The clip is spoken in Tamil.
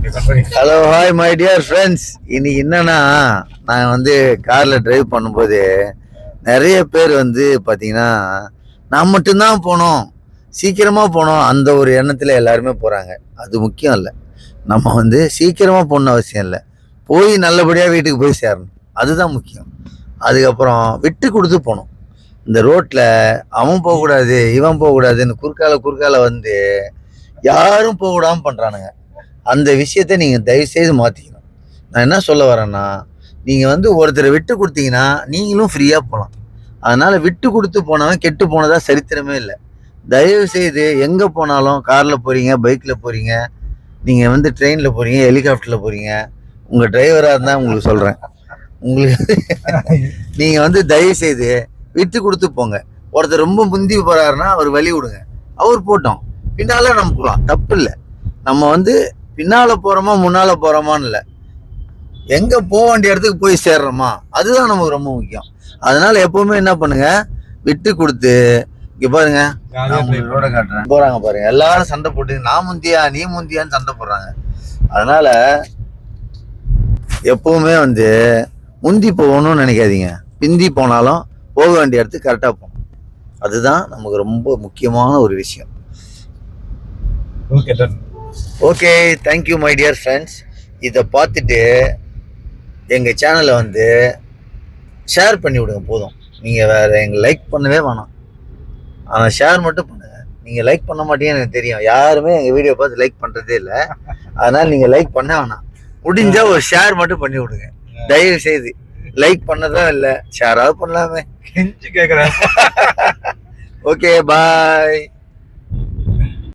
Hello hi my dear friends. இன்னைக்கு என்னன்னா, நான் வந்து காரில் டிரைவ் பண்ணும்போது நிறைய பேர் வந்து பார்த்தீங்கன்னா, நான் மட்டும்தான் போனோம், சீக்கிரமாக போனோம், அந்த ஒரு எண்ணத்தில் எல்லாருமே போகிறாங்க. அது முக்கியம் இல்லை. நம்ம வந்து சீக்கிரமாக போகணுன்னு அவசியம் இல்லை, போய் நல்லபடியாக வீட்டுக்கு போய் சேரணும், அதுதான் முக்கியம். அதுக்கப்புறம் விட்டு கொடுத்து போகணும். இந்த ரோட்டில் அவன் போகக்கூடாது இவன் போகக்கூடாதுன்னு குறுக்கால வந்து யாரும் போகக்கூடாமல் பண்ணுறானுங்க. அந்த விஷயத்தை நீங்கள் தயவுசெய்து மாற்றிக்கணும். நான் என்ன சொல்ல வரேன்னா, நீங்கள் வந்து ஒருத்தரை விட்டு கொடுத்தீங்கன்னா நீங்களும் ஃப்ரீயாக போகலாம். அதனால் விட்டு கொடுத்து போனவன் கெட்டு போனதாக சரித்திரமே இல்லை. தயவுசெய்து எங்கே போனாலும், காரில் போகிறீங்க, பைக்கில் போகிறீங்க, நீங்கள் வந்து ட்ரெயினில் போகிறீங்க, ஹெலிகாப்டரில் போகிறீங்க, உங்கள் டிரைவராக இருந்தால் உங்களுக்கு சொல்கிறேன், உங்களுக்கு நீங்கள் வந்து தயவுசெய்து விட்டு கொடுத்து போங்க. ஒருத்தர் ரொம்ப முந்தி போகிறாருன்னா அவர் வழி விடுங்க, அவர் போட்டோம், பின்னால் நம்ம போகலாம், தப்பு இல்லை. நம்ம வந்து பின்னால் போகிறோமா முன்னால் போகிறோமான்னு இல்லை, எங்கே போக வேண்டிய இடத்துக்கு போய் சேர்றோமா, அதுதான் நமக்கு ரொம்ப முக்கியம். அதனால் எப்போவுமே என்ன பண்ணுங்க, விட்டு கொடுத்து. இங்கே பாருங்க, ரோட காட்டுறேன், போகிறாங்க பாருங்க, எல்லாரும் சண்டை போட்டு நான் முந்தியா நீ முந்தியான்னு சண்டை போடுறாங்க. அதனால் எப்போவுமே வந்து முந்தி போகணும்னு நினைக்காதீங்க, பிந்தி போனாலும் போக வேண்டிய இடத்துக்கு கரெக்டாக போகணும். அதுதான் நமக்கு ரொம்ப முக்கியமான ஒரு விஷயம். Okay, thank you my dear friends. இதை பார்த்துட்டு எங்கள் சேனலை வந்து ஷேர் பண்ணி விடுங்க போதும். நீங்கள் வேறு எங்களை லைக் பண்ணவே வேணாம், ஆனால் ஷேர் மட்டும் பண்ணுங்கள். நீங்கள் லைக் பண்ண மாட்டீங்கன்னு எனக்கு தெரியும், யாருமே எங்கள் வீடியோ பார்த்து லைக் பண்ணுறதே இல்லை. அதனால் நீங்கள் லைக் பண்ண வேணாம், முடிஞ்சால் ஒரு ஷேர் மட்டும் பண்ணி விடுங்க தயவு செய்து. லைக் பண்ணதான் இல்லை, ஷேராவது பண்ணலாமே கேட்குறேன். ஓகே, பாய்.